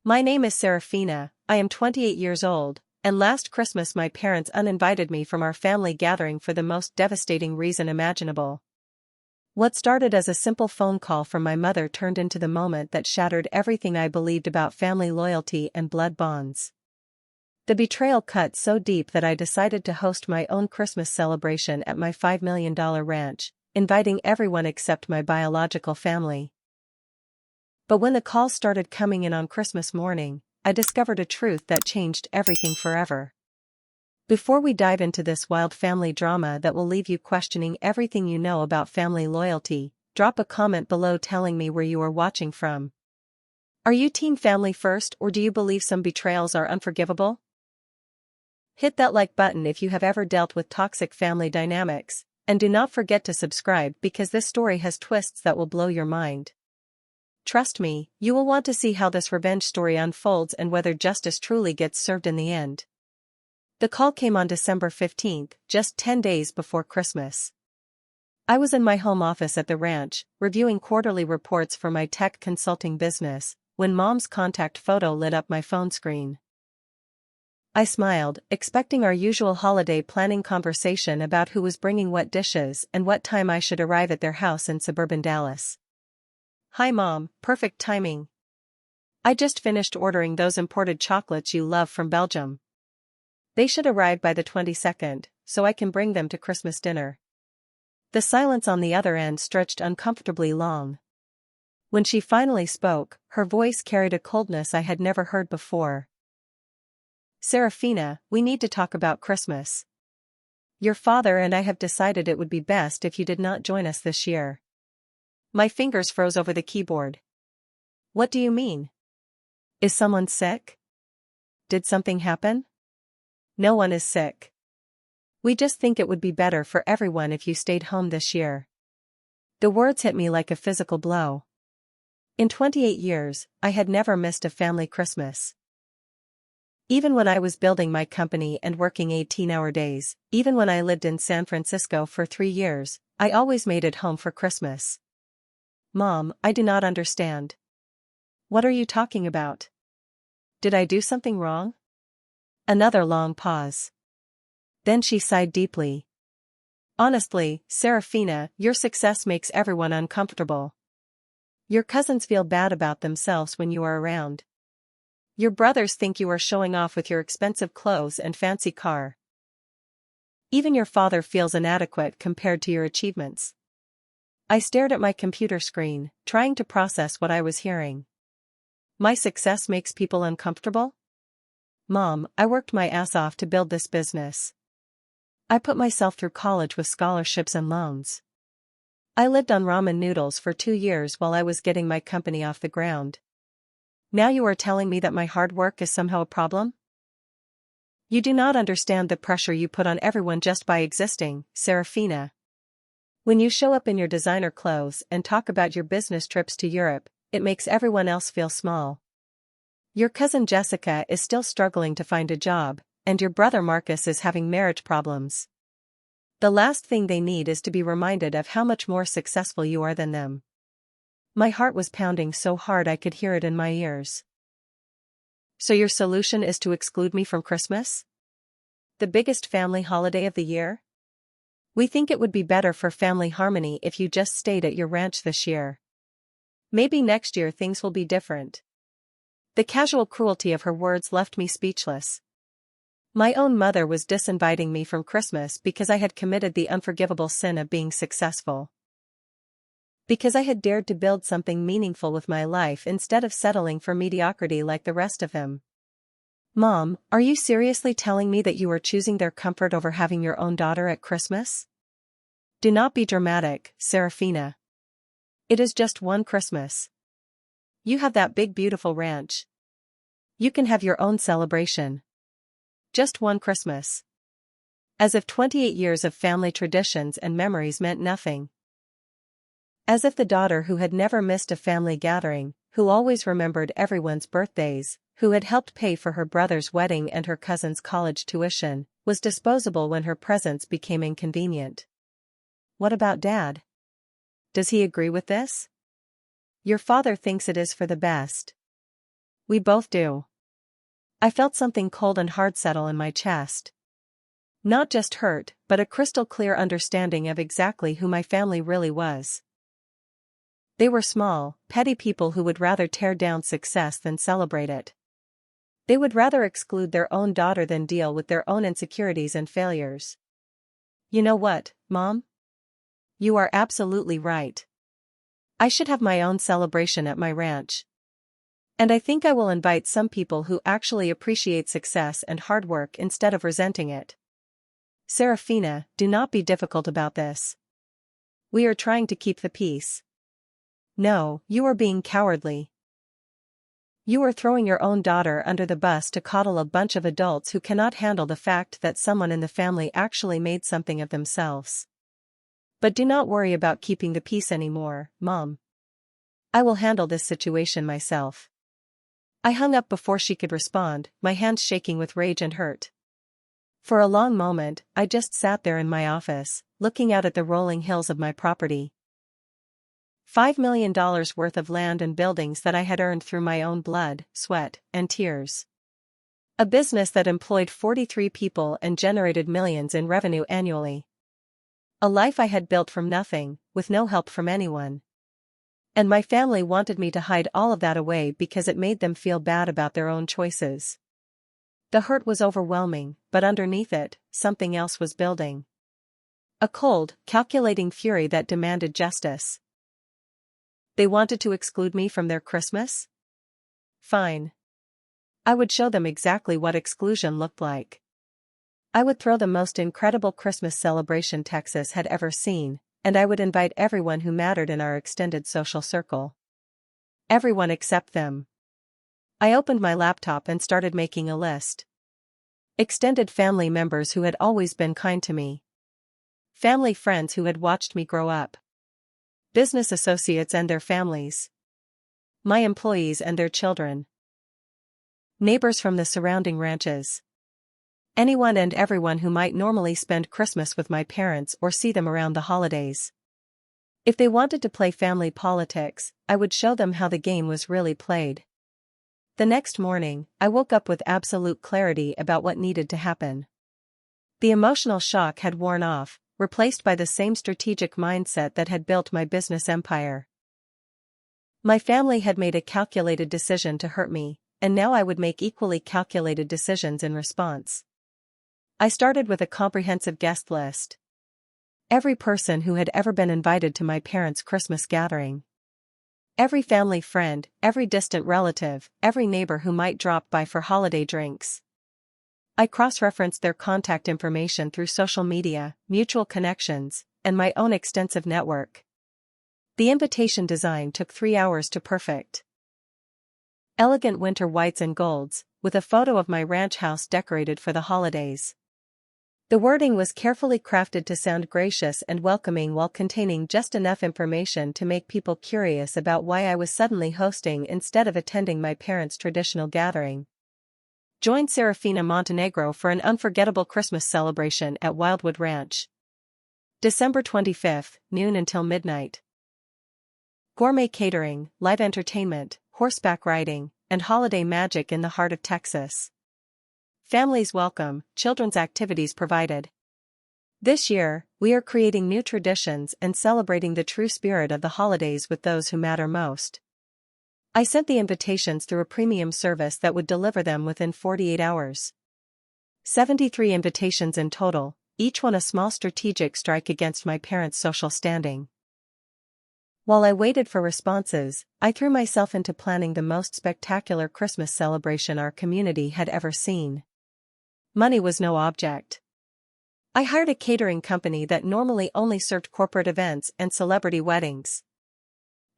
My name is Seraphina, I am 28 years old, and last Christmas my parents uninvited me from our family gathering for the most devastating reason imaginable. What started as a simple phone call from my mother turned into the moment that shattered everything I believed about family loyalty and blood bonds. The betrayal cut so deep that I decided to host my own Christmas celebration at my $5 million ranch, inviting everyone except my biological family. But when the calls started coming in on Christmas morning, I discovered a truth that changed everything forever. Before we dive into this wild family drama that will leave you questioning everything you know about family loyalty, drop a comment below telling me where you are watching from. Are you team family first, or do you believe some betrayals are unforgivable? Hit that like button if you have ever dealt with toxic family dynamics, and do not forget to subscribe because this story has twists that will blow your mind. Trust me, you will want to see how this revenge story unfolds and whether justice truly gets served in the end. The call came on December 15th, just 10 days before Christmas. I was in my home office at the ranch, reviewing quarterly reports for my tech consulting business, when Mom's contact photo lit up my phone screen. I smiled, expecting our usual holiday planning conversation about who was bringing what dishes and what time I should arrive at their house in suburban Dallas. Hi Mom, perfect timing. I just finished ordering those imported chocolates you love from Belgium. They should arrive by the 22nd, so I can bring them to Christmas dinner. The silence on the other end stretched uncomfortably long. When she finally spoke, her voice carried a coldness I had never heard before. Seraphina, we need to talk about Christmas. Your father and I have decided it would be best if you did not join us this year. My fingers froze over the keyboard. What do you mean? Is someone sick? Did something happen? No one is sick. We just think it would be better for everyone if you stayed home this year. The words hit me like a physical blow. In 28 years, I had never missed a family Christmas. Even when I was building my company and working 18-hour days, even when I lived in San Francisco for 3 years, I always made it home for Christmas. Mom, I do not understand. What are you talking about? Did I do something wrong? Another long pause. Then she sighed deeply. Honestly, Seraphina, your success makes everyone uncomfortable. Your cousins feel bad about themselves when you are around. Your brothers think you are showing off with your expensive clothes and fancy car. Even your father feels inadequate compared to your achievements. I stared at my computer screen, trying to process what I was hearing. My success makes people uncomfortable? Mom, I worked my ass off to build this business. I put myself through college with scholarships and loans. I lived on ramen noodles for 2 years while I was getting my company off the ground. Now you are telling me that my hard work is somehow a problem? You do not understand the pressure you put on everyone just by existing, Seraphina. When you show up in your designer clothes and talk about your business trips to Europe, it makes everyone else feel small. Your cousin Jessica is still struggling to find a job, and your brother Marcus is having marriage problems. The last thing they need is to be reminded of how much more successful you are than them. My heart was pounding so hard I could hear it in my ears. So your solution is to exclude me from Christmas? The biggest family holiday of the year? We think it would be better for family harmony if you just stayed at your ranch this year. Maybe next year things will be different. The casual cruelty of her words left me speechless. My own mother was disinviting me from Christmas because I had committed the unforgivable sin of being successful. Because I had dared to build something meaningful with my life instead of settling for mediocrity like the rest of them. Mom, are you seriously telling me that you are choosing their comfort over having your own daughter at Christmas? Do not be dramatic, Seraphina. It is just one Christmas. You have that big beautiful ranch. You can have your own celebration. Just one Christmas. As if 28 years of family traditions and memories meant nothing. As if the daughter who had never missed a family gathering, who always remembered everyone's birthdays, who had helped pay for her brother's wedding and her cousin's college tuition, was disposable when her presence became inconvenient. What about Dad? Does he agree with this? Your father thinks it is for the best. We both do. I felt something cold and hard settle in my chest. Not just hurt, but a crystal clear understanding of exactly who my family really was. They were small, petty people who would rather tear down success than celebrate it. They would rather exclude their own daughter than deal with their own insecurities and failures. You know what, Mom? You are absolutely right. I should have my own celebration at my ranch. And I think I will invite some people who actually appreciate success and hard work instead of resenting it. Seraphina, do not be difficult about this. We are trying to keep the peace. No, you are being cowardly. You are throwing your own daughter under the bus to coddle a bunch of adults who cannot handle the fact that someone in the family actually made something of themselves. But do not worry about keeping the peace anymore, Mom. I will handle this situation myself. I hung up before she could respond, my hands shaking with rage and hurt. For a long moment, I just sat there in my office, looking out at the rolling hills of my property. $5 million worth of land and buildings that I had earned through my own blood, sweat, and tears. A business that employed 43 people and generated millions in revenue annually. A life I had built from nothing, with no help from anyone. And my family wanted me to hide all of that away because it made them feel bad about their own choices. The hurt was overwhelming, but underneath it, something else was building. A cold, calculating fury that demanded justice. They wanted to exclude me from their Christmas? Fine. I would show them exactly what exclusion looked like. I would throw the most incredible Christmas celebration Texas had ever seen, and I would invite everyone who mattered in our extended social circle. Everyone except them. I opened my laptop and started making a list. Extended family members who had always been kind to me. Family friends who had watched me grow up. Business associates and their families. My employees and their children. Neighbors from the surrounding ranches. Anyone and everyone who might normally spend Christmas with my parents or see them around the holidays. If they wanted to play family politics, I would show them how the game was really played. The next morning, I woke up with absolute clarity about what needed to happen. The emotional shock had worn off, replaced by the same strategic mindset that had built my business empire. My family had made a calculated decision to hurt me, and now I would make equally calculated decisions in response. I started with a comprehensive guest list. Every person who had ever been invited to my parents' Christmas gathering. Every family friend, every distant relative, every neighbor who might drop by for holiday drinks. I cross-referenced their contact information through social media, mutual connections, and my own extensive network. The invitation design took 3 hours to perfect. Elegant winter whites and golds, with a photo of my ranch house decorated for the holidays. The wording was carefully crafted to sound gracious and welcoming while containing just enough information to make people curious about why I was suddenly hosting instead of attending my parents' traditional gathering. Join Seraphina Montenegro for an unforgettable Christmas celebration at Wildwood Ranch. December 25th, noon until midnight. Gourmet catering, live entertainment, horseback riding, and holiday magic in the heart of Texas. Families welcome, children's activities provided. This year, we are creating new traditions and celebrating the true spirit of the holidays with those who matter most. I sent the invitations through a premium service that would deliver them within 48 hours. 73 invitations in total, each one a small strategic strike against my parents' social standing. While I waited for responses, I threw myself into planning the most spectacular Christmas celebration our community had ever seen. Money was no object. I hired a catering company that normally only served corporate events and celebrity weddings.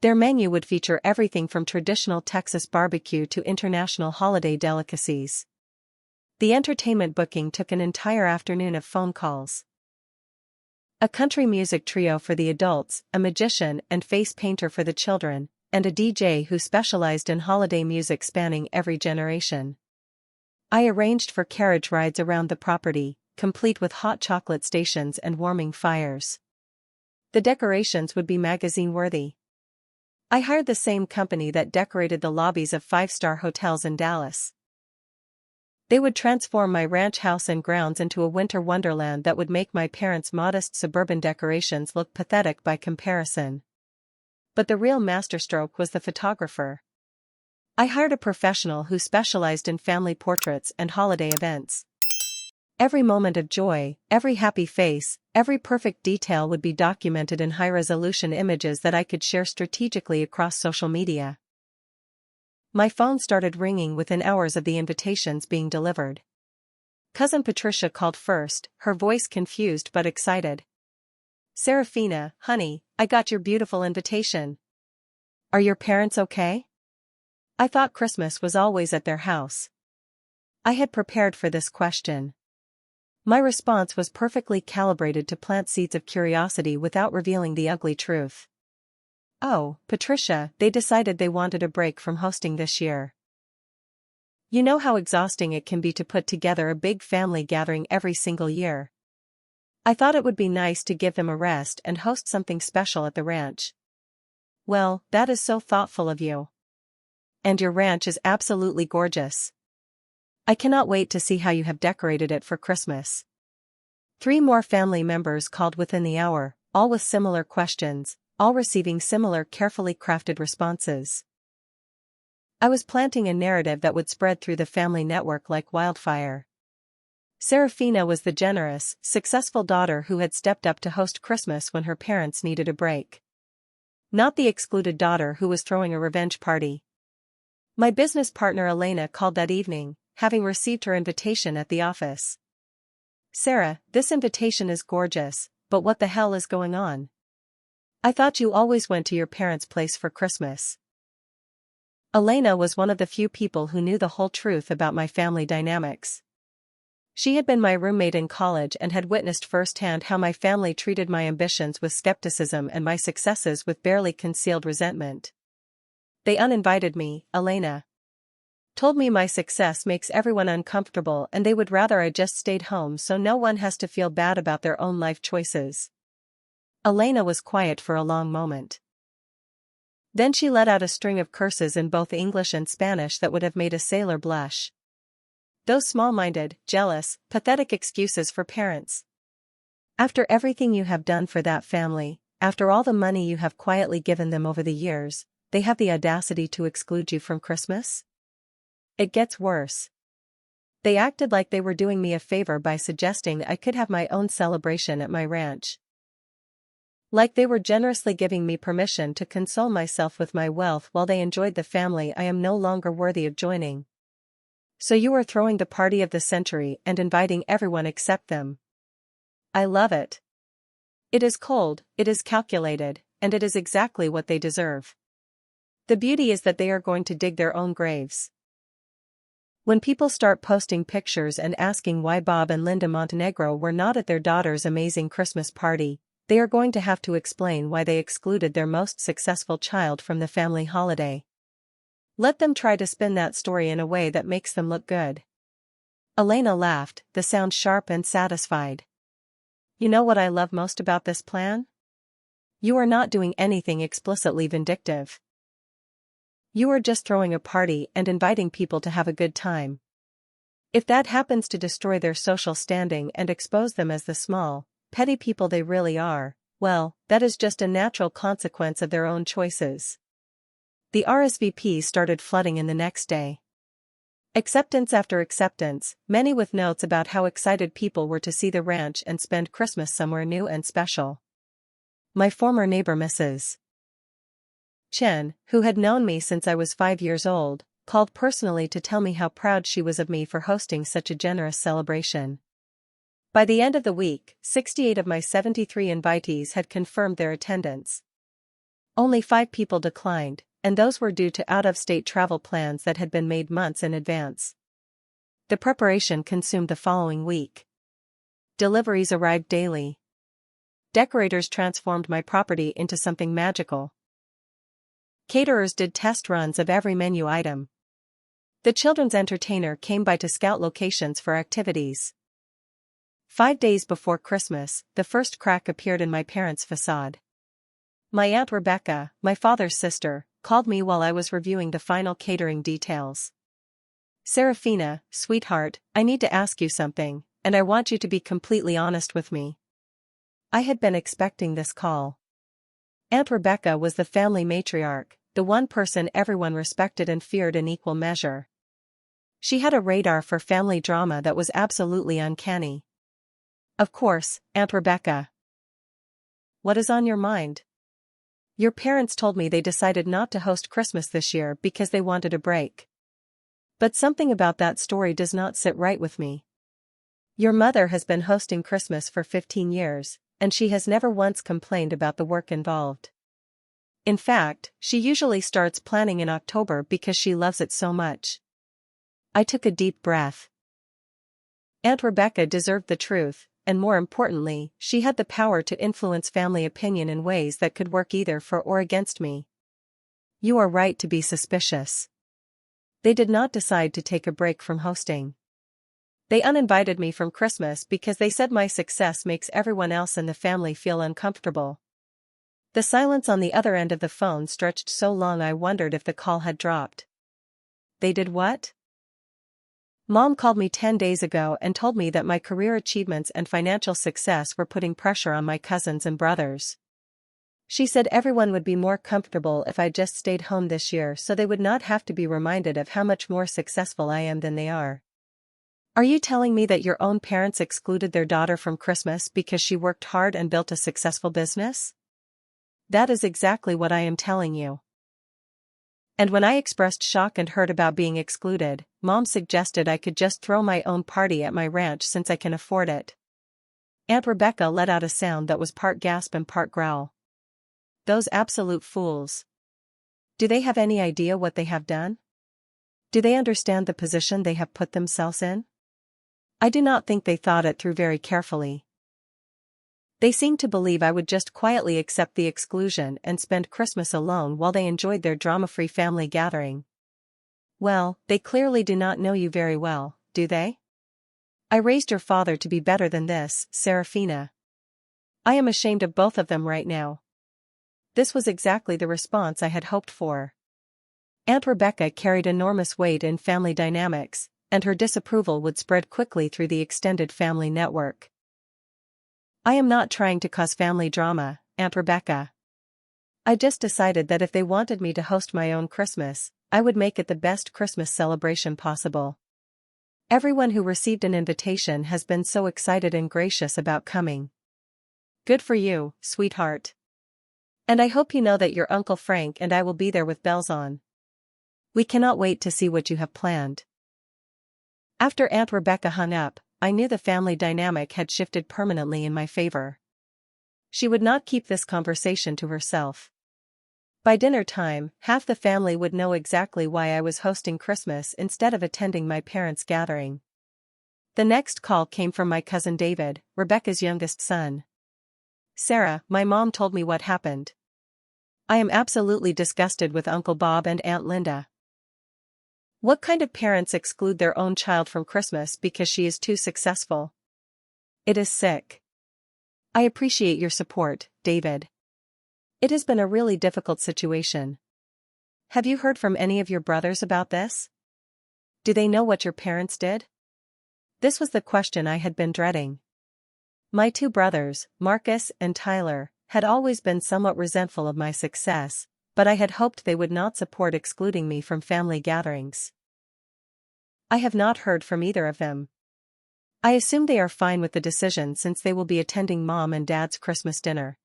Their menu would feature everything from traditional Texas barbecue to international holiday delicacies. The entertainment booking took an entire afternoon of phone calls. A country music trio for the adults, a magician and face painter for the children, and a DJ who specialized in holiday music spanning every generation. I arranged for carriage rides around the property, complete with hot chocolate stations and warming fires. The decorations would be magazine-worthy. I hired the same company that decorated the lobbies of five-star hotels in Dallas. They would transform my ranch house and grounds into a winter wonderland that would make my parents' modest suburban decorations look pathetic by comparison. But the real masterstroke was the photographer. I hired a professional who specialized in family portraits and holiday events. Every moment of joy, every happy face, every perfect detail would be documented in high-resolution images that I could share strategically across social media. My phone started ringing within hours of the invitations being delivered. Cousin Patricia called first, her voice confused but excited. "Seraphina, honey, I got your beautiful invitation. Are your parents okay?" I thought Christmas was always at their house. I had prepared for this question. My response was perfectly calibrated to plant seeds of curiosity without revealing the ugly truth. "Oh, Patricia, they decided they wanted a break from hosting this year. You know how exhausting it can be to put together a big family gathering every single year. I thought it would be nice to give them a rest and host something special at the ranch." "Well, that is so thoughtful of you. And your ranch is absolutely gorgeous. I cannot wait to see how you have decorated it for Christmas." 3 more family members called within the hour, all with similar questions, all receiving similar carefully crafted responses. I was planting a narrative that would spread through the family network like wildfire. Seraphina was the generous, successful daughter who had stepped up to host Christmas when her parents needed a break. Not the excluded daughter who was throwing a revenge party. My business partner Elena called that evening, having received her invitation at the office. "Sarah, this invitation is gorgeous, but what the hell is going on? I thought you always went to your parents' place for Christmas." Elena was one of the few people who knew the whole truth about my family dynamics. She had been my roommate in college and had witnessed firsthand how my family treated my ambitions with skepticism and my successes with barely concealed resentment. "They uninvited me," Elena told me. "My success makes everyone uncomfortable and they would rather I just stayed home so no one has to feel bad about their own life choices." Elena was quiet for a long moment. Then she let out a string of curses in both English and Spanish that would have made a sailor blush. "Those small-minded, jealous, pathetic excuses for parents. After everything you have done for that family, after all the money you have quietly given them over the years, they have the audacity to exclude you from Christmas? It gets worse. They acted like they were doing me a favor by suggesting I could have my own celebration at my ranch. Like they were generously giving me permission to console myself with my wealth while they enjoyed the family I am no longer worthy of joining. So you are throwing the party of the century and inviting everyone except them. I love it. It is cold, it is calculated, and it is exactly what they deserve. The beauty is that they are going to dig their own graves. When people start posting pictures and asking why Bob and Linda Montenegro were not at their daughter's amazing Christmas party, they are going to have to explain why they excluded their most successful child from the family holiday. Let them try to spin that story in a way that makes them look good. Elena laughed, the sound sharp and satisfied. "You know what I love most about this plan? You are not doing anything explicitly vindictive. You are just throwing a party and inviting people to have a good time. If that happens to destroy their social standing and expose them as the small, petty people they really are, well, that is just a natural consequence of their own choices." The RSVPs started flooding in the next day. Acceptance after acceptance, many with notes about how excited people were to see the ranch and spend Christmas somewhere new and special. My former neighbor Mrs. Chen, who had known me since I was 5 years old, called personally to tell me how proud she was of me for hosting such a generous celebration. By the end of the week, 68 of my 73 invitees had confirmed their attendance. Only 5 people declined, and those were due to out-of-state travel plans that had been made months in advance. The preparation consumed the following week. Deliveries arrived daily. Decorators transformed my property into something magical. Caterers did test runs of every menu item. The children's entertainer came by to scout locations for activities. 5 days before Christmas, the first crack appeared in my parents' facade. My Aunt Rebecca, my father's sister, called me while I was reviewing the final catering details. Seraphina, sweetheart, I need to ask you something, and I want you to be completely honest with me. I had been expecting this call. Aunt Rebecca was the family matriarch, the one person everyone respected and feared in equal measure. She had a radar for family drama that was absolutely uncanny. Of course, Aunt Rebecca. What is on your mind? Your parents told me they decided not to host Christmas this year because they wanted a break. But something about that story does not sit right with me. Your mother has been hosting Christmas for 15 years, and she has never once complained about the work involved. In fact, she usually starts planning in October because she loves it so much. I took a deep breath. Aunt Rebecca deserved the truth, and more importantly, she had the power to influence family opinion in ways that could work either for or against me. You are right to be suspicious. They did not decide to take a break from hosting. They uninvited me from Christmas because they said my success makes everyone else in the family feel uncomfortable. The silence on the other end of the phone stretched so long I wondered if the call had dropped. They did what? Mom called me 10 days ago and told me that my career achievements and financial success were putting pressure on my cousins and brothers. She said everyone would be more comfortable if I just stayed home this year so they would not have to be reminded of how much more successful I am than they are. Are you telling me that your own parents excluded their daughter from Christmas because she worked hard and built a successful business? That is exactly what I am telling you. And when I expressed shock and hurt about being excluded, Mom suggested I could just throw my own party at my ranch since I can afford it. Aunt Rebecca let out a sound that was part gasp and part growl. Those absolute fools. Do they have any idea what they have done? Do they understand the position they have put themselves in? I do not think they thought it through very carefully. They seemed to believe I would just quietly accept the exclusion and spend Christmas alone while they enjoyed their drama-free family gathering. Well, they clearly do not know you very well, do they? I raised your father to be better than this, Seraphina. I am ashamed of both of them right now. This was exactly the response I had hoped for. Aunt Rebecca carried enormous weight in family dynamics, and her disapproval would spread quickly through the extended family network. I am not trying to cause family drama, Aunt Rebecca. I just decided that if they wanted me to host my own Christmas, I would make it the best Christmas celebration possible. Everyone who received an invitation has been so excited and gracious about coming. Good for you, sweetheart. And I hope you know that your Uncle Frank and I will be there with bells on. We cannot wait to see what you have planned. After Aunt Rebecca hung up, I knew the family dynamic had shifted permanently in my favor. She would not keep this conversation to herself. By dinner time, half the family would know exactly why I was hosting Christmas instead of attending my parents' gathering. The next call came from my cousin David, Rebecca's youngest son. Sarah, my mom told me what happened. I am absolutely disgusted with Uncle Bob and Aunt Linda. What kind of parents exclude their own child from Christmas because she is too successful? It is sick. I appreciate your support, David. It has been a really difficult situation. Have you heard from any of your brothers about this? Do they know what your parents did? This was the question I had been dreading. My two brothers, Marcus and Tyler, had always been somewhat resentful of my success, but I had hoped they would not support excluding me from family gatherings. I have not heard from either of them. I assume they are fine with the decision since they will be attending Mom and Dad's Christmas dinner.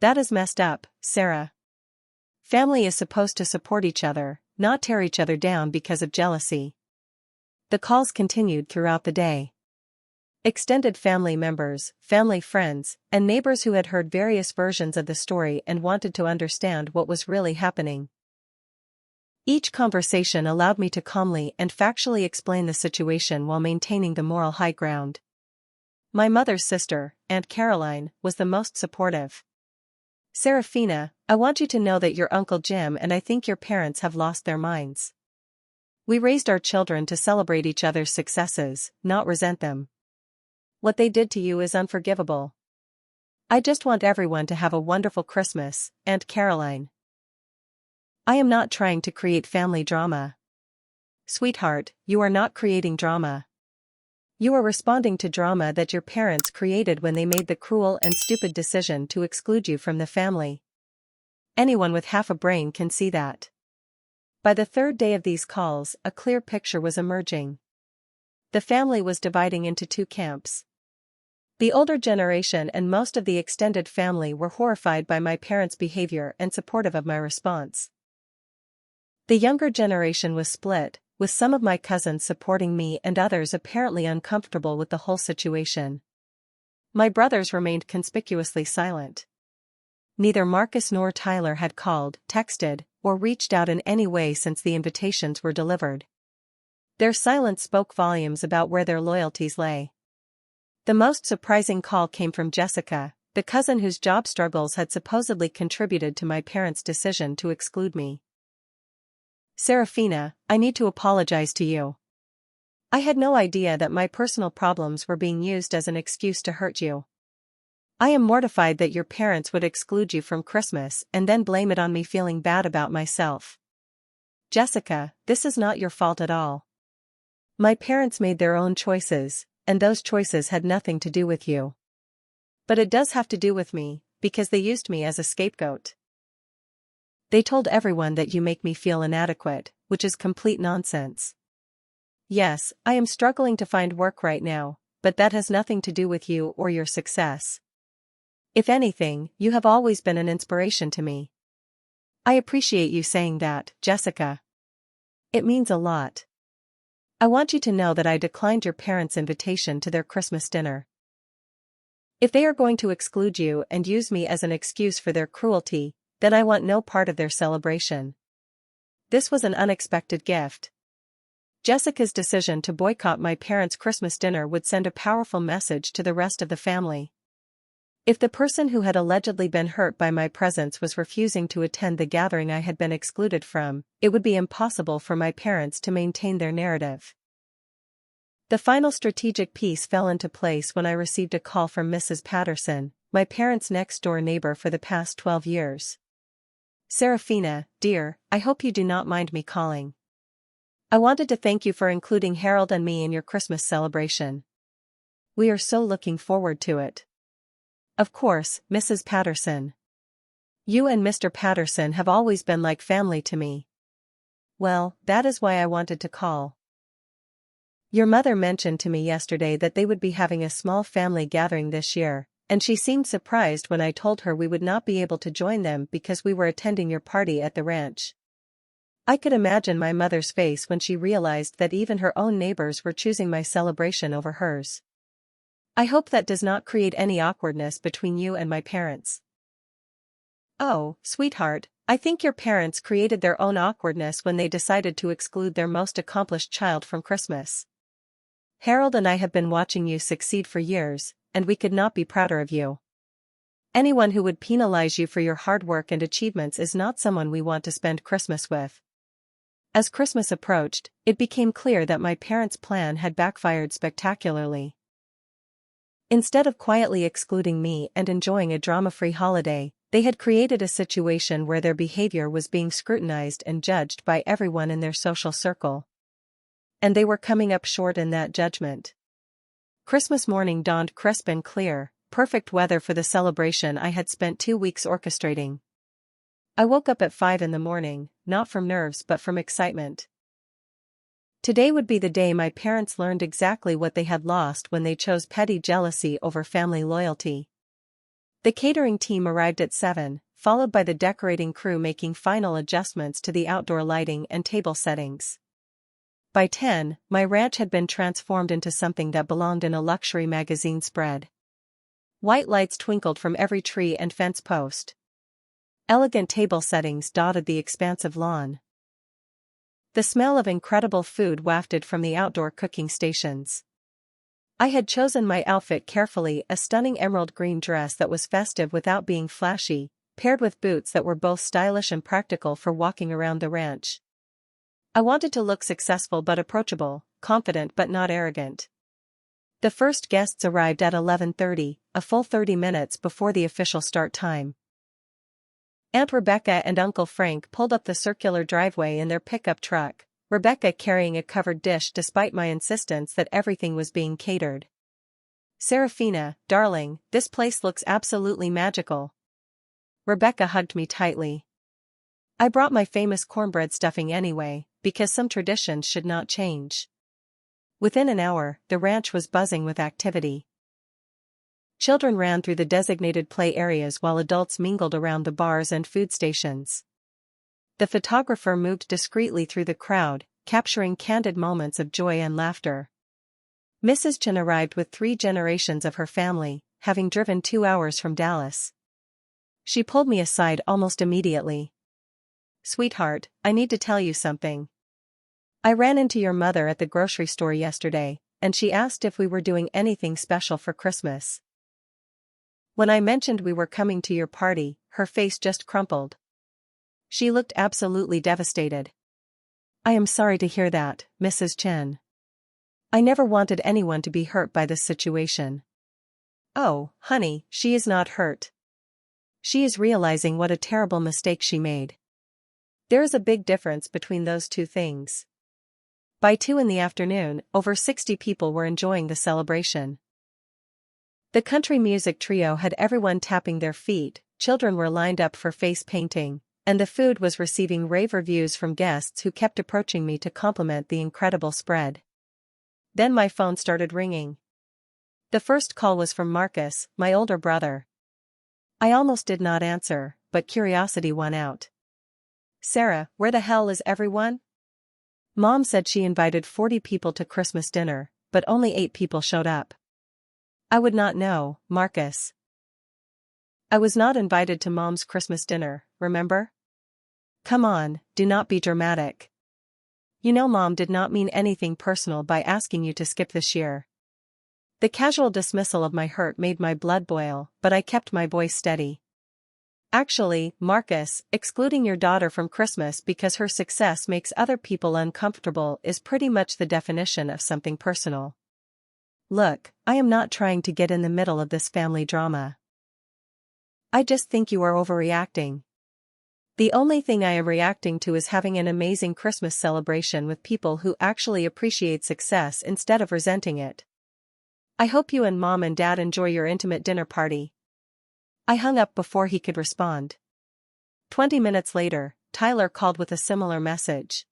That is messed up, Sarah. Family is supposed to support each other, not tear each other down because of jealousy. The calls continued throughout the day. Extended family members, family friends, and neighbors who had heard various versions of the story and wanted to understand what was really happening. Each conversation allowed me to calmly and factually explain the situation while maintaining the moral high ground. My mother's sister, Aunt Caroline, was the most supportive. Seraphina, I want you to know that your Uncle Jim and I think your parents have lost their minds. We raised our children to celebrate each other's successes, not resent them. What they did to you is unforgivable. I just want everyone to have a wonderful Christmas, Aunt Caroline. I am not trying to create family drama. Sweetheart, you are not creating drama. You are responding to drama that your parents created when they made the cruel and stupid decision to exclude you from the family. Anyone with half a brain can see that. By the third day of these calls, a clear picture was emerging. The family was dividing into two camps. The older generation and most of the extended family were horrified by my parents' behavior and supportive of my response. The younger generation was split, with some of my cousins supporting me and others apparently uncomfortable with the whole situation. My brothers remained conspicuously silent. Neither Marcus nor Tyler had called, texted, or reached out in any way since the invitations were delivered. Their silence spoke volumes about where their loyalties lay. The most surprising call came from Jessica, the cousin whose job struggles had supposedly contributed to my parents' decision to exclude me. Seraphina, I need to apologize to you. I had no idea that my personal problems were being used as an excuse to hurt you. I am mortified that your parents would exclude you from Christmas and then blame it on me feeling bad about myself. Jessica, this is not your fault at all. My parents made their own choices, and those choices had nothing to do with you. But it does have to do with me, because they used me as a scapegoat. They told everyone that you make me feel inadequate, which is complete nonsense. Yes, I am struggling to find work right now, but that has nothing to do with you or your success. If anything, you have always been an inspiration to me. I appreciate you saying that, Jessica. It means a lot. I want you to know that I declined your parents' invitation to their Christmas dinner. If they are going to exclude you and use me as an excuse for their cruelty, then I want no part of their celebration. This was an unexpected gift. Jessica's decision to boycott my parents' Christmas dinner would send a powerful message to the rest of the family. If the person who had allegedly been hurt by my presence was refusing to attend the gathering I had been excluded from, it would be impossible for my parents to maintain their narrative. The final strategic piece fell into place when I received a call from Mrs. Patterson, my parents' next-door neighbor for the past 12 years. Seraphina, dear, I hope you do not mind me calling. I wanted to thank you for including Harold and me in your Christmas celebration. We are so looking forward to it. Of course, Mrs. Patterson. You and Mr. Patterson have always been like family to me. Well, that is why I wanted to call. Your mother mentioned to me yesterday that they would be having a small family gathering this year, and she seemed surprised when I told her we would not be able to join them because we were attending your party at the ranch. I could imagine my mother's face when she realized that even her own neighbors were choosing my celebration over hers. I hope that does not create any awkwardness between you and my parents. Oh, sweetheart, I think your parents created their own awkwardness when they decided to exclude their most accomplished child from Christmas. Harold and I have been watching you succeed for years, and we could not be prouder of you. Anyone who would penalize you for your hard work and achievements is not someone we want to spend Christmas with. As Christmas approached, it became clear that my parents' plan had backfired spectacularly. Instead of quietly excluding me and enjoying a drama-free holiday, they had created a situation where their behavior was being scrutinized and judged by everyone in their social circle. And they were coming up short in that judgment. Christmas morning dawned crisp and clear, perfect weather for the celebration I had spent 2 weeks orchestrating. I woke up at 5 in the morning, not from nerves but from excitement. Today would be the day my parents learned exactly what they had lost when they chose petty jealousy over family loyalty. The catering team arrived at 7, followed by the decorating crew making final adjustments to the outdoor lighting and table settings. By 10, my ranch had been transformed into something that belonged in a luxury magazine spread. White lights twinkled from every tree and fence post. Elegant table settings dotted the expansive lawn. The smell of incredible food wafted from the outdoor cooking stations. I had chosen my outfit carefully, a stunning emerald green dress that was festive without being flashy, paired with boots that were both stylish and practical for walking around the ranch. I wanted to look successful but approachable, confident but not arrogant. The first guests arrived at 11:30, a full 30 minutes before the official start time. Aunt Rebecca and Uncle Frank pulled up the circular driveway in their pickup truck, Rebecca carrying a covered dish despite my insistence that everything was being catered. "Seraphina, darling, this place looks absolutely magical." Rebecca hugged me tightly. I brought my famous cornbread stuffing anyway, because some traditions should not change. Within an hour, the ranch was buzzing with activity. Children ran through the designated play areas while adults mingled around the bars and food stations. The photographer moved discreetly through the crowd, capturing candid moments of joy and laughter. Mrs. Chen arrived with 3 generations of her family, having driven 2 hours from Dallas. She pulled me aside almost immediately. "Sweetheart, I need to tell you something. I ran into your mother at the grocery store yesterday, and she asked if we were doing anything special for Christmas." When I mentioned we were coming to your party, her face just crumpled. She looked absolutely devastated. "I am sorry to hear that, Mrs. Chen. I never wanted anyone to be hurt by this situation." "Oh, honey, she is not hurt. She is realizing what a terrible mistake she made. There is a big difference between those two things." By 2 in the afternoon, over 60 people were enjoying the celebration. The country music trio had everyone tapping their feet, children were lined up for face painting, and the food was receiving rave reviews from guests who kept approaching me to compliment the incredible spread. Then my phone started ringing. The first call was from Marcus, my older brother. I almost did not answer, but curiosity won out. "Sarah, where the hell is everyone? Mom said she invited 40 people to Christmas dinner, but only 8 people showed up." "I would not know, Marcus. I was not invited to Mom's Christmas dinner, remember? Come on, do not be dramatic. You know Mom did not mean anything personal by asking you to skip this year." The casual dismissal of my hurt made my blood boil, but I kept my voice steady. "Actually, Marcus, excluding your daughter from Christmas because her success makes other people uncomfortable is pretty much the definition of something personal. Look, I am not trying to get in the middle of this family drama. I just think you are overreacting. The only thing I am reacting to is having an amazing Christmas celebration with people who actually appreciate success instead of resenting it. I hope you and Mom and Dad enjoy your intimate dinner party." I hung up before he could respond. 20 minutes later, Tyler called with a similar message.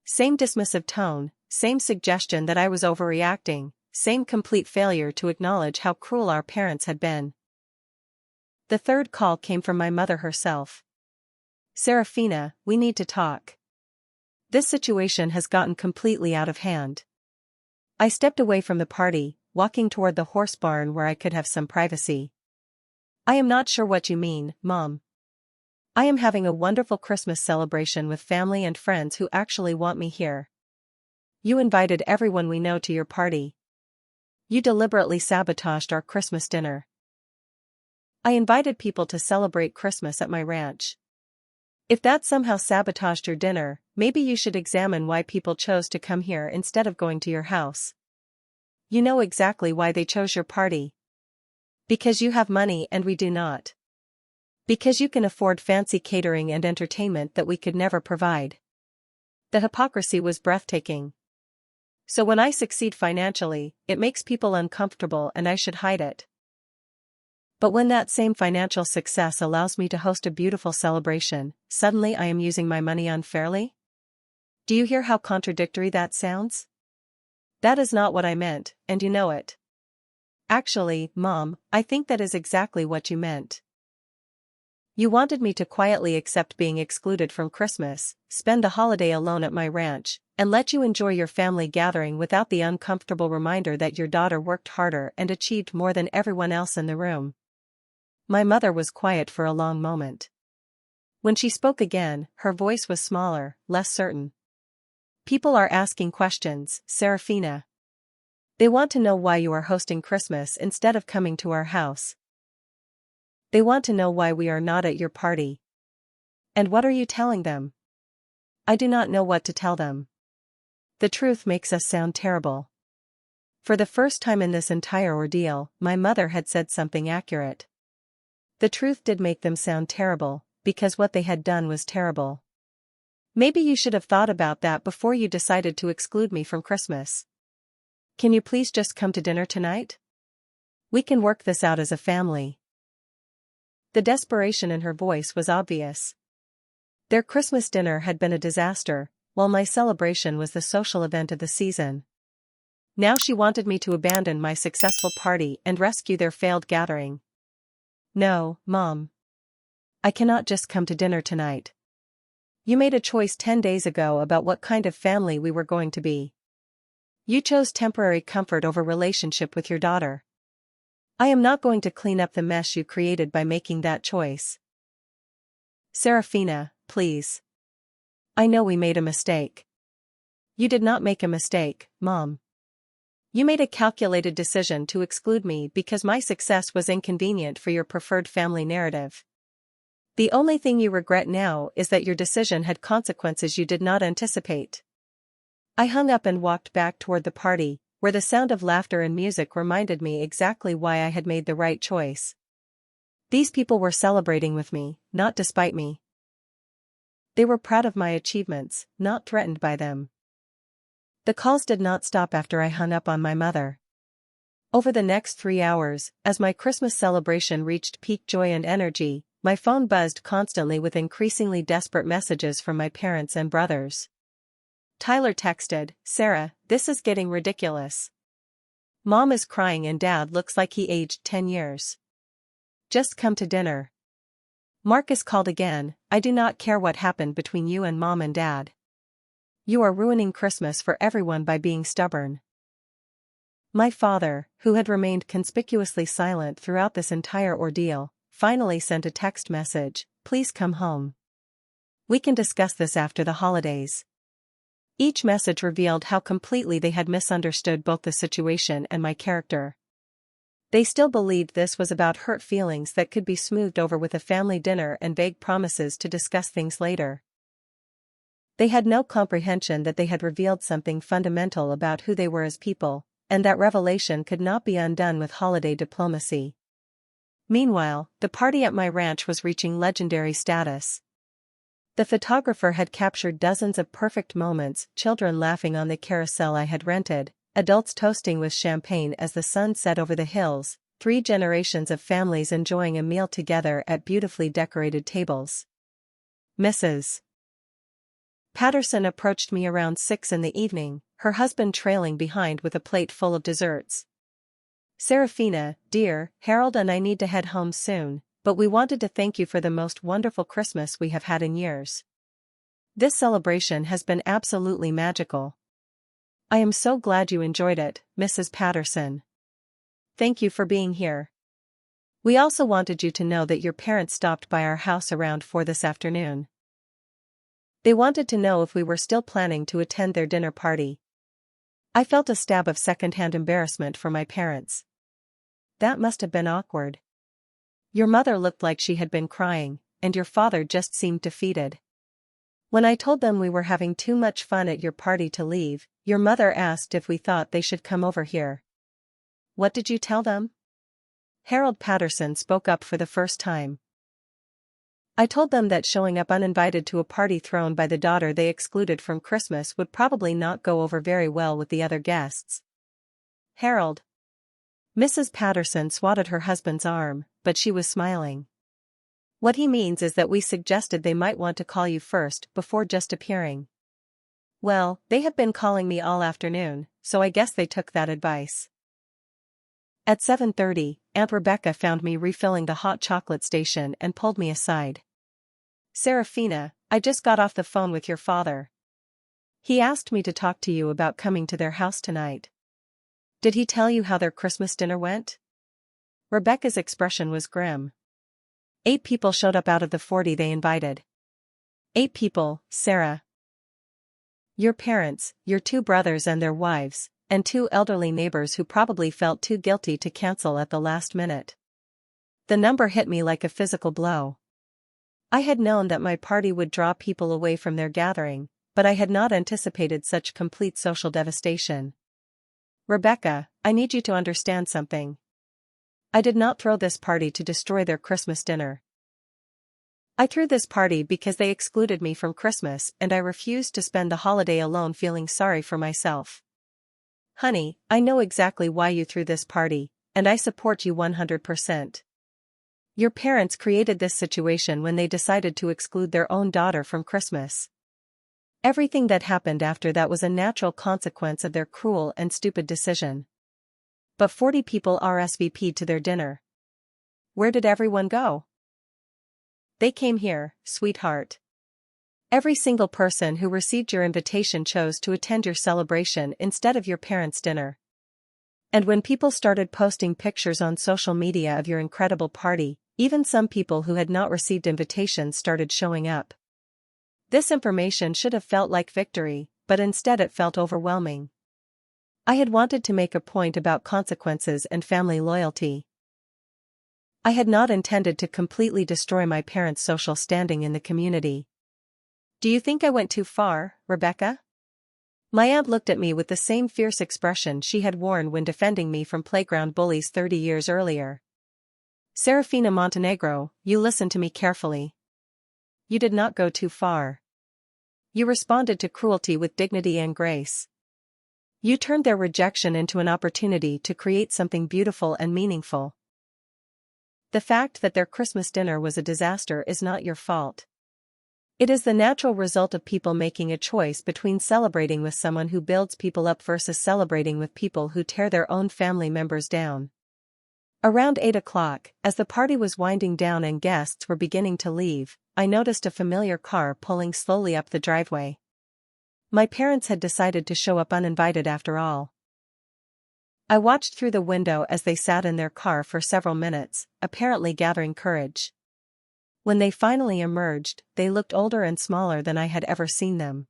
Same dismissive tone, same suggestion that I was overreacting, same complete failure to acknowledge how cruel our parents had been. The third call came from my mother herself. "Seraphina, we need to talk. This situation has gotten completely out of hand." I stepped away from the party, walking toward the horse barn where I could have some privacy. "I am not sure what you mean, Mom. I am having a wonderful Christmas celebration with family and friends who actually want me here. You invited everyone we know to your party. You deliberately sabotaged our Christmas dinner." "I invited people to celebrate Christmas at my ranch. If that somehow sabotaged your dinner, maybe you should examine why people chose to come here instead of going to your house. You know exactly why they chose your party. Because you have money and we do not. Because you can afford fancy catering and entertainment that we could never provide." The hypocrisy was breathtaking. So when I succeed financially, it makes people uncomfortable and I should hide it. But when that same financial success allows me to host a beautiful celebration, suddenly I am using my money unfairly? Do you hear how contradictory that sounds? That is not what I meant, and you know it. Actually, Mom, I think that is exactly what you meant. You wanted me to quietly accept being excluded from Christmas, spend the holiday alone at my ranch, and let you enjoy your family gathering without the uncomfortable reminder that your daughter worked harder and achieved more than everyone else in the room. My mother was quiet for a long moment. When she spoke again, her voice was smaller, less certain. People are asking questions, Seraphina. They want to know why you are hosting Christmas instead of coming to our house. They want to know why we are not at your party. And what are you telling them? I do not know what to tell them. The truth makes us sound terrible. For the first time in this entire ordeal, my mother had said something accurate. The truth did make them sound terrible, because what they had done was terrible. Maybe you should have thought about that before you decided to exclude me from Christmas. Can you please just come to dinner tonight? We can work this out as a family. The desperation in her voice was obvious. Their Christmas dinner had been a disaster, while my celebration was the social event of the season. Now she wanted me to abandon my successful party and rescue their failed gathering. No, Mom. I cannot just come to dinner tonight. You made a choice 10 days ago about what kind of family we were going to be. You chose temporary comfort over relationship with your daughter. I am not going to clean up the mess you created by making that choice. Seraphina, please. I know we made a mistake. You did not make a mistake, Mom. You made a calculated decision to exclude me because my success was inconvenient for your preferred family narrative. The only thing you regret now is that your decision had consequences you did not anticipate. I hung up and walked back toward the party, where the sound of laughter and music reminded me exactly why I had made the right choice. These people were celebrating with me, not despite me. They were proud of my achievements, not threatened by them. The calls did not stop after I hung up on my mother. Over the next 3 hours, as my Christmas celebration reached peak joy and energy, my phone buzzed constantly with increasingly desperate messages from my parents and brothers. Tyler texted, "Sarah, this is getting ridiculous. Mom is crying and Dad looks like he aged 10 years. Just come to dinner." Marcus called again, "I do not care what happened between you and Mom and Dad. You are ruining Christmas for everyone by being stubborn." My father, who had remained conspicuously silent throughout this entire ordeal, finally sent a text message, "Please come home. We can discuss this after the holidays." Each message revealed how completely they had misunderstood both the situation and my character. They still believed this was about hurt feelings that could be smoothed over with a family dinner and vague promises to discuss things later. They had no comprehension that they had revealed something fundamental about who they were as people, and that revelation could not be undone with holiday diplomacy. Meanwhile, the party at my ranch was reaching legendary status. The photographer had captured dozens of perfect moments, children laughing on the carousel I had rented, adults toasting with champagne as the sun set over the hills, 3 generations of families enjoying a meal together at beautifully decorated tables. Mrs. Patterson approached me around 6 in the evening, her husband trailing behind with a plate full of desserts. "Seraphina, dear, Harold and I need to head home soon, but we wanted to thank you for the most wonderful Christmas we have had in years. This celebration has been absolutely magical. I am so glad you enjoyed it, Mrs. Patterson. Thank you for being here. We also wanted you to know that your parents stopped by our house around 4 this afternoon. They wanted to know if we were still planning to attend their dinner party." I felt a stab of second-hand embarrassment for my parents. That must have been awkward. Your mother looked like she had been crying, and your father just seemed defeated. When I told them we were having too much fun at your party to leave, your mother asked if we thought they should come over here. What did you tell them? Harold Patterson spoke up for the first time. I told them that showing up uninvited to a party thrown by the daughter they excluded from Christmas would probably not go over very well with the other guests. Harold. Mrs. Patterson swatted her husband's arm, but she was smiling. What he means is that we suggested they might want to call you first before just appearing. Well, they have been calling me all afternoon, so I guess they took that advice. At 7:30, Aunt Rebecca found me refilling the hot chocolate station and pulled me aside. "Seraphina, I just got off the phone with your father. He asked me to talk to you about coming to their house tonight. Did he tell you how their Christmas dinner went?" Rebecca's expression was grim. 8 people showed up out of the 40 they invited. 8 people, Sarah. Your parents, your 2 brothers and their wives, and 2 elderly neighbors who probably felt too guilty to cancel at the last minute. The number hit me like a physical blow. I had known that my party would draw people away from their gathering, but I had not anticipated such complete social devastation. Rebecca, I need you to understand something. I did not throw this party to destroy their Christmas dinner. I threw this party because they excluded me from Christmas and I refused to spend the holiday alone feeling sorry for myself. Honey, I know exactly why you threw this party, and I support you 100%. Your parents created this situation when they decided to exclude their own daughter from Christmas. Everything that happened after that was a natural consequence of their cruel and stupid decision. But 40 people RSVP'd to their dinner. Where did everyone go? They came here, sweetheart. Every single person who received your invitation chose to attend your celebration instead of your parents' dinner. And when people started posting pictures on social media of your incredible party, even some people who had not received invitations started showing up. This information should have felt like victory, but instead it felt overwhelming. I had wanted to make a point about consequences and family loyalty. I had not intended to completely destroy my parents' social standing in the community. Do you think I went too far, Rebecca? My aunt looked at me with the same fierce expression she had worn when defending me from playground bullies 30 years earlier. Seraphina Montenegro, you listen to me carefully. You did not go too far. You responded to cruelty with dignity and grace. You turned their rejection into an opportunity to create something beautiful and meaningful. The fact that their Christmas dinner was a disaster is not your fault. It is the natural result of people making a choice between celebrating with someone who builds people up versus celebrating with people who tear their own family members down. Around 8 o'clock, as the party was winding down and guests were beginning to leave, I noticed a familiar car pulling slowly up the driveway. My parents had decided to show up uninvited after all. I watched through the window as they sat in their car for several minutes, apparently gathering courage. When they finally emerged, they looked older and smaller than I had ever seen them.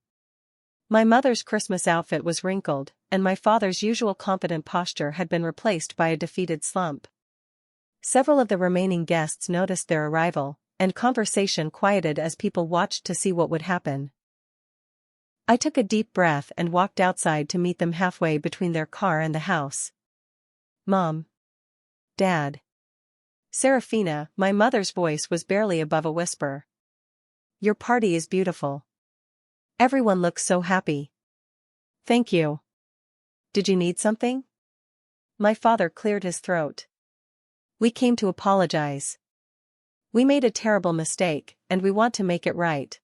My mother's Christmas outfit was wrinkled, and my father's usual confident posture had been replaced by a defeated slump. Several of the remaining guests noticed their arrival, and conversation quieted as people watched to see what would happen. I took a deep breath and walked outside to meet them halfway between their car and the house. Mom. Dad. Seraphina, my mother's voice was barely above a whisper. Your party is beautiful. Everyone looks so happy. Thank you. Did you need something? My father cleared his throat. We came to apologize. We made a terrible mistake, and we want to make it right.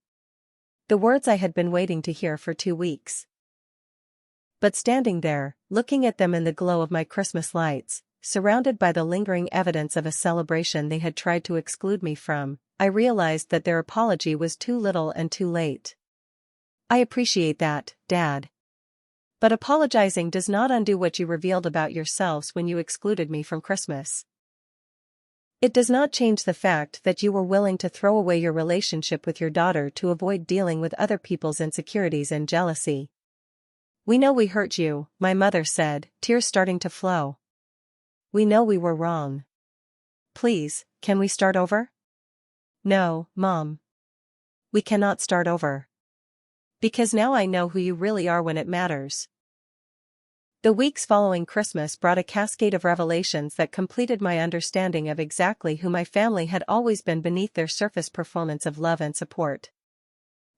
The words I had been waiting to hear for 2 weeks. But standing there, looking at them in the glow of my Christmas lights, surrounded by the lingering evidence of a celebration they had tried to exclude me from, I realized that their apology was too little and too late. I appreciate that, Dad. But apologizing does not undo what you revealed about yourselves when you excluded me from Christmas. It does not change the fact that you were willing to throw away your relationship with your daughter to avoid dealing with other people's insecurities and jealousy. We know we hurt you, my mother said, tears starting to flow. We know we were wrong. Please, can we start over? No, Mom. We cannot start over. Because now I know who you really are when it matters. The weeks following Christmas brought a cascade of revelations that completed my understanding of exactly who my family had always been beneath their surface performance of love and support.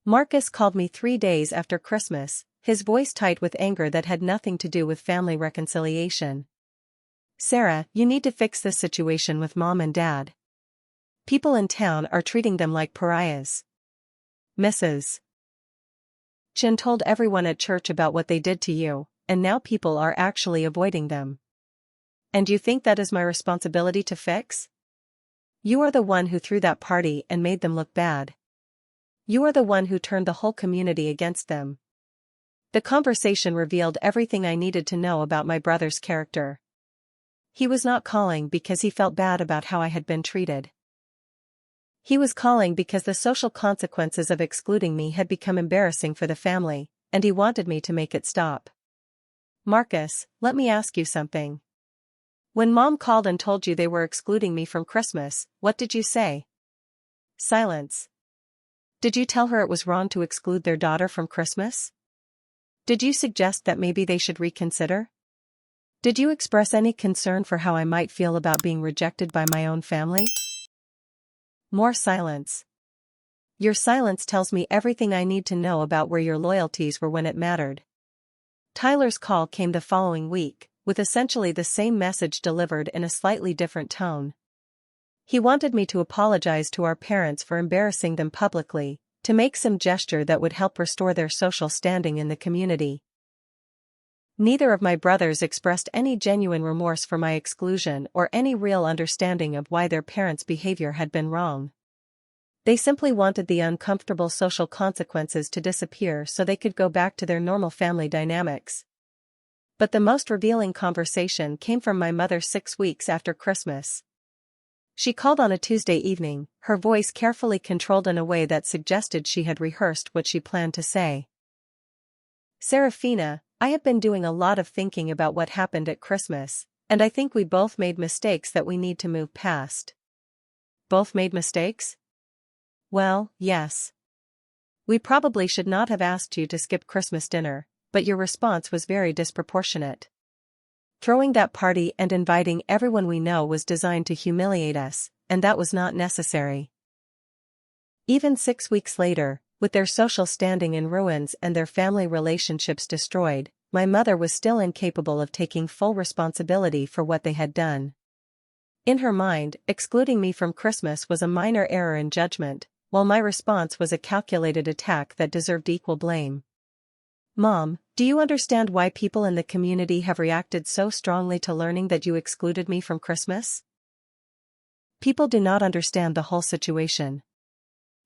Marcus called me 3 days after Christmas, his voice tight with anger that had nothing to do with family reconciliation. Sarah, you need to fix this situation with Mom and Dad. People in town are treating them like pariahs. Mrs. Chin told everyone at church about what they did to you, and now people are actually avoiding them. And you think that is my responsibility to fix? You are the one who threw that party and made them look bad. You are the one who turned the whole community against them. The conversation revealed everything I needed to know about my brother's character. He was not calling because he felt bad about how I had been treated. He was calling because the social consequences of excluding me had become embarrassing for the family, and he wanted me to make it stop. Marcus, let me ask you something. When Mom called and told you they were excluding me from Christmas, what did you say? Silence. Did you tell her it was wrong to exclude their daughter from Christmas? Did you suggest that maybe they should reconsider? Did you express any concern for how I might feel about being rejected by my own family? More silence. Your silence tells me everything I need to know about where your loyalties were when it mattered. Tyler's call came the following week, with essentially the same message delivered in a slightly different tone. He wanted me to apologize to our parents for embarrassing them publicly, to make some gesture that would help restore their social standing in the community. Neither of my brothers expressed any genuine remorse for my exclusion or any real understanding of why their parents' behavior had been wrong. They simply wanted the uncomfortable social consequences to disappear so they could go back to their normal family dynamics. But the most revealing conversation came from my mother 6 weeks after Christmas. She called on a Tuesday evening, her voice carefully controlled in a way that suggested she had rehearsed what she planned to say. "Seraphina, I have been doing a lot of thinking about what happened at Christmas, and I think we both made mistakes that we need to move past." Both made mistakes? Well, yes. We probably should not have asked you to skip Christmas dinner, but your response was very disproportionate. Throwing that party and inviting everyone we know was designed to humiliate us, and that was not necessary. Even 6 weeks later, with their social standing in ruins and their family relationships destroyed, my mother was still incapable of taking full responsibility for what they had done. In her mind, excluding me from Christmas was a minor error in judgment, while my response was a calculated attack that deserved equal blame. "Mom, do you understand why people in the community have reacted so strongly to learning that you excluded me from Christmas?" People do not understand the whole situation.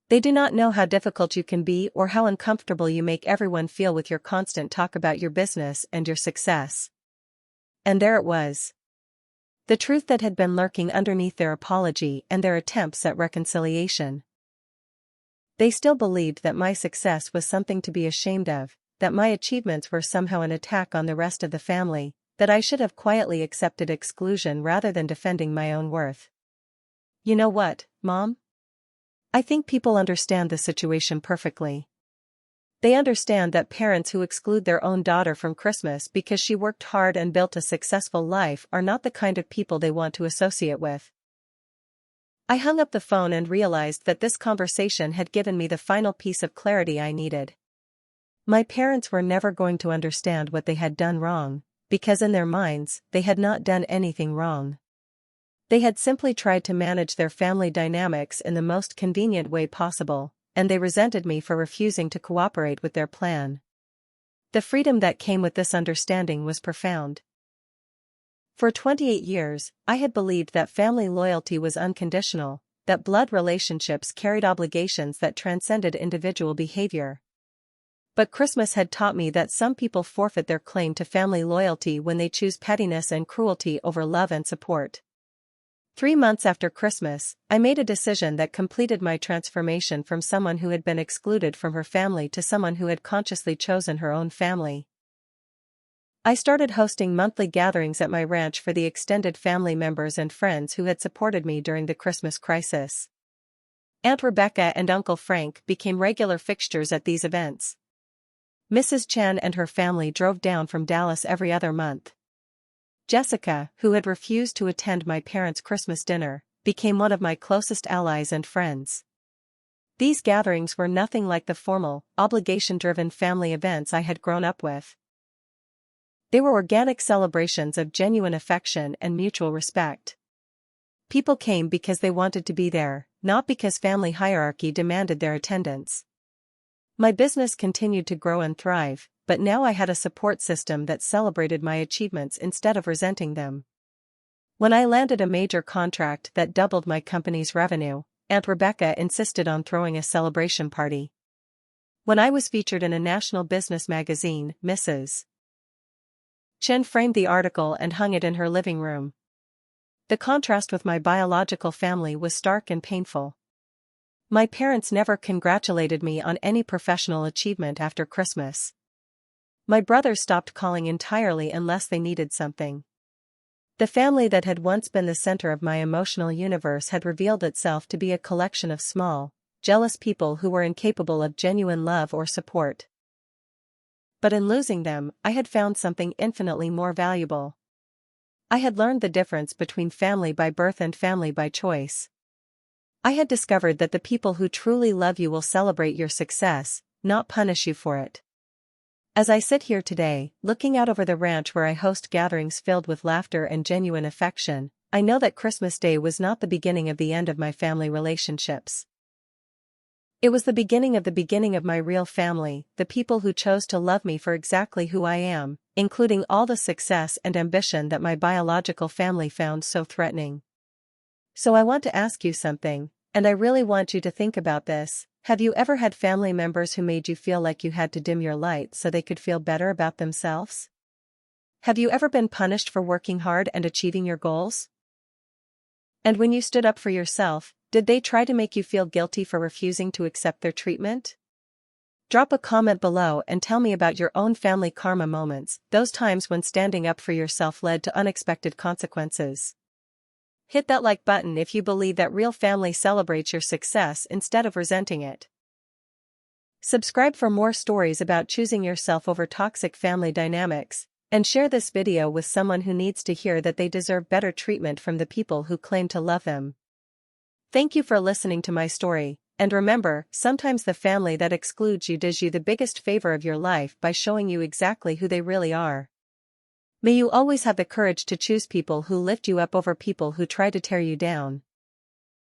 They do not know how difficult you can be or how uncomfortable you make everyone feel with your constant talk about your business and your success. And there it was. The truth that had been lurking underneath their apology and their attempts at reconciliation. They still believed that my success was something to be ashamed of, that my achievements were somehow an attack on the rest of the family, that I should have quietly accepted exclusion rather than defending my own worth. You know what, Mom? I think people understand the situation perfectly. They understand that parents who exclude their own daughter from Christmas because she worked hard and built a successful life are not the kind of people they want to associate with. I hung up the phone and realized that this conversation had given me the final piece of clarity I needed. My parents were never going to understand what they had done wrong, because in their minds, they had not done anything wrong. They had simply tried to manage their family dynamics in the most convenient way possible, and they resented me for refusing to cooperate with their plan. The freedom that came with this understanding was profound. For 28 years, I had believed that family loyalty was unconditional, that blood relationships carried obligations that transcended individual behavior. But Christmas had taught me that some people forfeit their claim to family loyalty when they choose pettiness and cruelty over love and support. 3 months after Christmas, I made a decision that completed my transformation from someone who had been excluded from her family to someone who had consciously chosen her own family. I started hosting monthly gatherings at my ranch for the extended family members and friends who had supported me during the Christmas crisis. Aunt Rebecca and Uncle Frank became regular fixtures at these events. Mrs. Chan and her family drove down from Dallas every other month. Jessica, who had refused to attend my parents' Christmas dinner, became one of my closest allies and friends. These gatherings were nothing like the formal, obligation-driven family events I had grown up with. They were organic celebrations of genuine affection and mutual respect. People came because they wanted to be there, not because family hierarchy demanded their attendance. My business continued to grow and thrive, but now I had a support system that celebrated my achievements instead of resenting them. When I landed a major contract that doubled my company's revenue, Aunt Rebecca insisted on throwing a celebration party. When I was featured in a national business magazine, Mrs. Chen framed the article and hung it in her living room. The contrast with my biological family was stark and painful. My parents never congratulated me on any professional achievement after Christmas. My brothers stopped calling entirely unless they needed something. The family that had once been the center of my emotional universe had revealed itself to be a collection of small, jealous people who were incapable of genuine love or support. But in losing them, I had found something infinitely more valuable. I had learned the difference between family by birth and family by choice. I had discovered that the people who truly love you will celebrate your success, not punish you for it. As I sit here today, looking out over the ranch where I host gatherings filled with laughter and genuine affection, I know that Christmas Day was not the beginning of the end of my family relationships. It was the beginning of my real family, the people who chose to love me for exactly who I am, including all the success and ambition that my biological family found so threatening. So I want to ask you something, and I really want you to think about this. Have you ever had family members who made you feel like you had to dim your light so they could feel better about themselves? Have you ever been punished for working hard and achieving your goals? And when you stood up for yourself, did they try to make you feel guilty for refusing to accept their treatment? Drop a comment below and tell me about your own family karma moments, those times when standing up for yourself led to unexpected consequences. Hit that like button if you believe that real family celebrates your success instead of resenting it. Subscribe for more stories about choosing yourself over toxic family dynamics, and share this video with someone who needs to hear that they deserve better treatment from the people who claim to love them. Thank you for listening to my story, and remember, sometimes the family that excludes you does you the biggest favor of your life by showing you exactly who they really are. May you always have the courage to choose people who lift you up over people who try to tear you down.